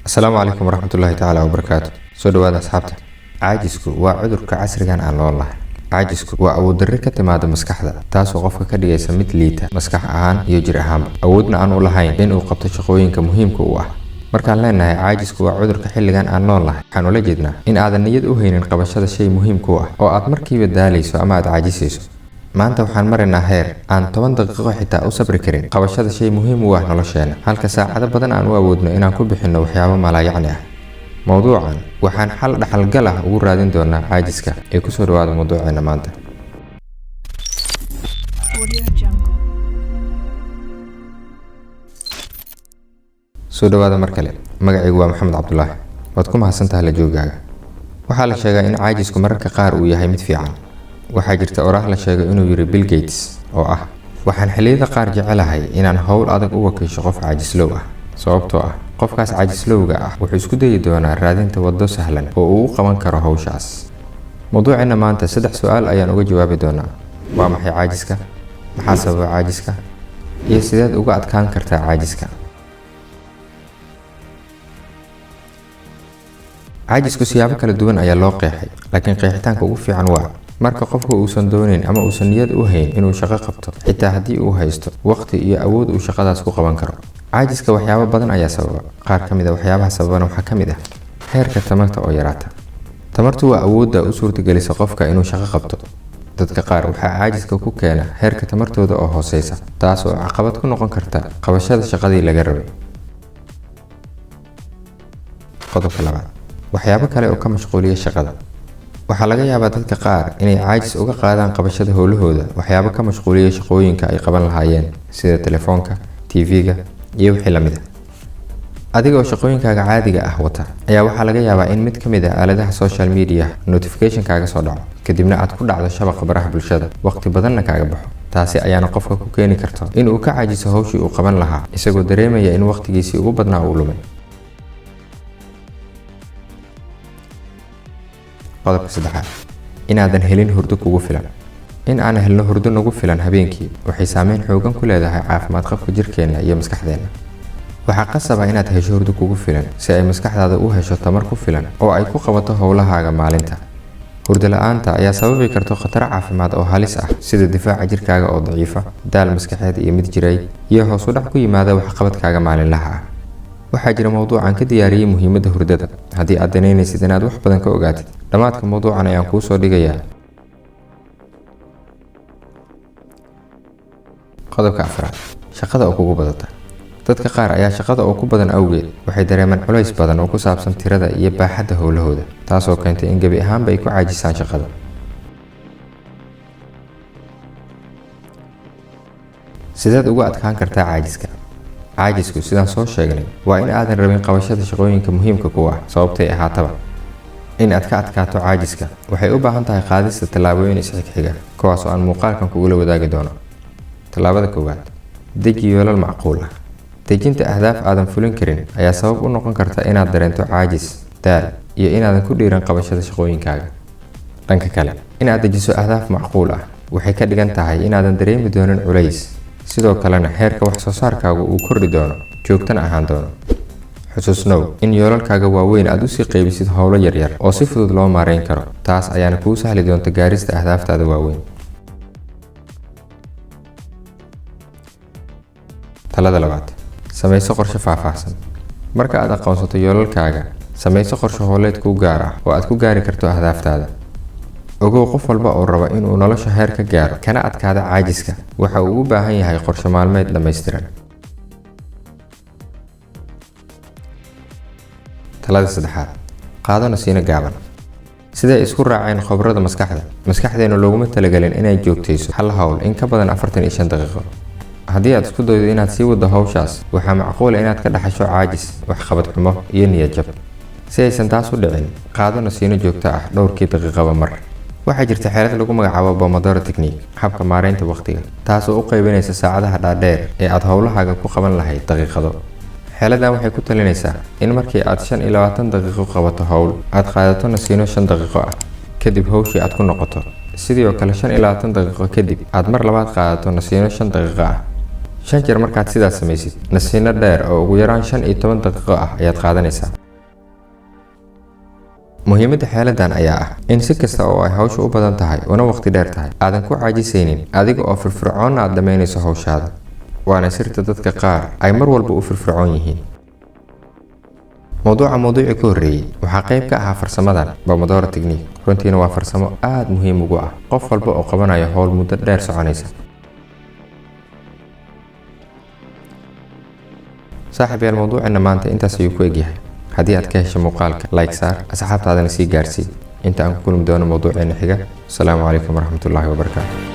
السلام عليكم ورحمة الله تعالى وبركاته. soo dhawaada asxaabta. Caajisku waa cudurka casrigan aan loo lahayn. Caajisku waa awood darri ka timaada maskaxda, taasoo qofka ka dhigaysa mid liita maskax ahaan iyo jir ahaanba. Awoodna aan u lahayn in uu qabto shaqooyinka muhiimka u ah. Markaan leenahay caajisku waa cudurka xilligan aan loo lahayn, waxaan ula jeednaa in aadan niyad u haynin qabashada shay muhiimka u ah oo aad markiiba daalayso ama aad caajisayso. maanta waxaan maraynaa heer aan 10 daqiiqo xitaa u sabri karin qabashada shay muhiim u ah nolosheena, halka saacado badan aan u awoodno inaan ku bixinno waxyaabo malaayacni ah. mawduucan waxaan xal dhaxalgal ah ugu raadin doonaa caajiska ee ku soo dhawaada mawduuceena maanta. soo dhawaada mar kale. magacaygu waa Maxamed Cabdullaahi. waad ku mahadsantahay la joogaaga. waxaa la sheegaa in caajisku mararka qaar uu yahay mid fiican. waxaa jirta oraah la sheegay inuu yiri Bill Gates oo ah waxaan xilliyada qaar jecelahay inaan hawl adag u wakiisho qof caajislow ah, sababtoo ah qofkaas caajislowga ah wuxuu isku dayi doonaa raadinta waddo sahlan oo uu u qaban karo hawshaas. mawduuceena maanta 3 su'aal ayaan uga jawaabi doonaa. waa maxay caajiska? maxaa sababa caajiska? iyo sideed uga adkaan kartaa caajiska? caajisku siyaabo kala duwan ayaa loo qeexay, laakiin qeexitaanka ugu fiican waa marka qofku uusan doonin ama uusan niyad u hayn inuu shaqo qabto, xitaa haddii uu haysto waqti iyo awood uu shaqadaas ku qaban karo. caajiska waxyaabo badan ayaa sababa. qaar ka mid ah waxyaabaha sababana waxaa ka mid ah heerka tamarta oo yaraata. tamartu waa awoodda u suurtagelisa qofka inuu shaqo qabto. dadka qaar waxaa caajiska ku keena heerka tamartooda oo hooseysa, taas oo caqabad ku noqon karta qabashada shaqadii laga rabay. qodobka labaad, waxyaabo kale oo ka mashquuliya shaqada. waxaa laga yaabaa dadka qaar inay caajis uga qaadaan qabashada howlahooda waxyaabo ka mashquuliya shaqooyinka ay qaban lahaayeen, sida telefoonka, TV-ga iyo wixii la mid ah. adiga oo shaqooyinkaaga caadiga ah wata ayaa waxaa laga yaabaa in mid ka mid ah aaladaha social media notification kaaga soo dhaco, kadibna aad ku dhacdo shabaqa baraha bulshada, waqti badanna kaaga baxo. taasi ayaana qofka ku keeni karta in uu ka caajiso hawshii uu qaban lahaa, isagoo dareemaya in waqtigiisii ugu badnaa uu lumay. qodobka saddexaad, inaadan helin hurdo kugu filan. in aan helno hurdo nagu filan habeenkii waxay saameyn xoogan ku leedahay caafimaad qabka jirkeena iyo maskaxdeena. waxaa qasab ah inaad hesho hurdo kugu filan si ay maskaxdaada u hesho tamar ku filan oo ay ku qabato howlahaaga maalinta. hurdo la'aanta ayaa sababi karta khataro caafimaad oo halis ah, sida difaaca jirkaaga oo daciifa, daal maskaxeed iyo mid jireed, iyo hoos u dhac ku yimaada waxqabadkaaga maalinlaha ah. waxaa jira mawduucan ka diyaariyay muhiimadda hurdada. haddii aad danaynaysid inaad wax badan ka ogaatid, dhammaadka mawduucan ayaan kuu soo dhigayaa. qodobka afraad, shaqada oo kugu badata. dadka qaar ayaa shaqada oo ku badan awgeed waxay dareemaan culays badan oo ku saabsan tirada iyo baaxadda howlahooda, taasoo keentay in gebi ahaanba ay ku caajisaan shaqada. sideed uga adkaan kartaa caajiska? caajisku sidaan soo sheegnay waa in aadan rabin qabashada shaqooyinka muhiimka ku ah, sababtay ahaataba. in aad ka adkaato caajiska waxay u baahan tahay qaadista tallaabooyin isxigxiga, kuwaas oo aan muuqaalkan kugula wadaagi doono. tallaabada koowaad, deji yoolal macquul ah. dejinta ahdaaf aadan fulin karin ayaa sabab u noqon karta inaad dareento caajis, daal iyo inaadan ku dhiiran qabashada shaqooyinkaaga. dhanka kale, in aad dejiso ahdaaf macquul ah waxay ka dhigan tahay inaadan dareemi doonin culays, sidoo kalena heerka wax soo saarkaagu uu kordhi doono, joogtana ahaan doono. xusuusnow in yoolalkaaga waaweyn aad usii qaybisid howlo yaryar oo si fudud loo maareyn karo, taas ayaana kuu sahli doonta gaarista ahdaaftaada waaweyn. talada labaad, samayso qorshe faahfaahsan. marka aad aqoonsato yoolalkaaga, samayso qorshe howleed kuu gaar ah oo aad ku gaari karto ahdaaftaada. ogow qof walba oo raba inuu nolosha heer ka gaaro kana adkaada caajiska waxa uu u baahan yahay qorshe maalmeed dhammaystiran. talada saddexaad, qaado nasiino gaaban. siday isku raaceen khibrada maskaxda, maskaxdeena looguma talagelin inay joogtayso hal hawl in ka badan 45 daqiiqo. haddii aad isku daydo inaad sii waddo hawshaas, waxaa macquul ah inaad ka dhaxasho caajis, waxqabad xumo iyo niyad jab. si aysan taas u dhicin, qaado nasiino joogto ah dhowrkii daqiiqaba mar. waxaa jirta xeelad lagu magacaabo Pomodoro Technique, habka maareynta waqtiga, taasoo u qaybinaysa saacadaha dhaadheer ee aad howlahaaga ku qaban lahayd daqiiqado. xeeladan waxay ku talinaysaa in markii aad 25 daqiiqo qabato hawl, aad qaadato nasiino 5 daqiiqo ah, kadib hawshii aad ku noqoto. sidoo kale 25 daqiiqo kadib aad mar labaad qaadato nasiino 5 daqiiqo ah. 5 jeer markaad sidaas samaysid nasiino dheer oo ugu yaraan 15 daqiiqo ah ayaad qaadanaysaa. muhiimadda xeeladan ayaa ah in si kasta oo ay hawshu u badan tahay una waqti dheer tahay aadan ku caajisaynin adiga oo firfircoon aad dhameynayso hawshaada. waana sirta dadka qaar ay mar walba u firfircoon yihiin. mowduucii ka horreeyay waxaa qayb ka ahaa farsamadan Pomodoro Technique. runtiina waa farsamo aad muhiim ugu ah qof walba oo qabanaya hawl muddo dheer soconaysa. saaxiibayaal, mowduucina maanta intaas ayuu ku egyahay. haddii aad ka hesho muuqaalka like saar, asxaabtaadana sii gaarsii. inta aan ku kulmi doono mowduuceena xiga. Assalaamu calaykum waraxmatullaahi wabarakaatuh.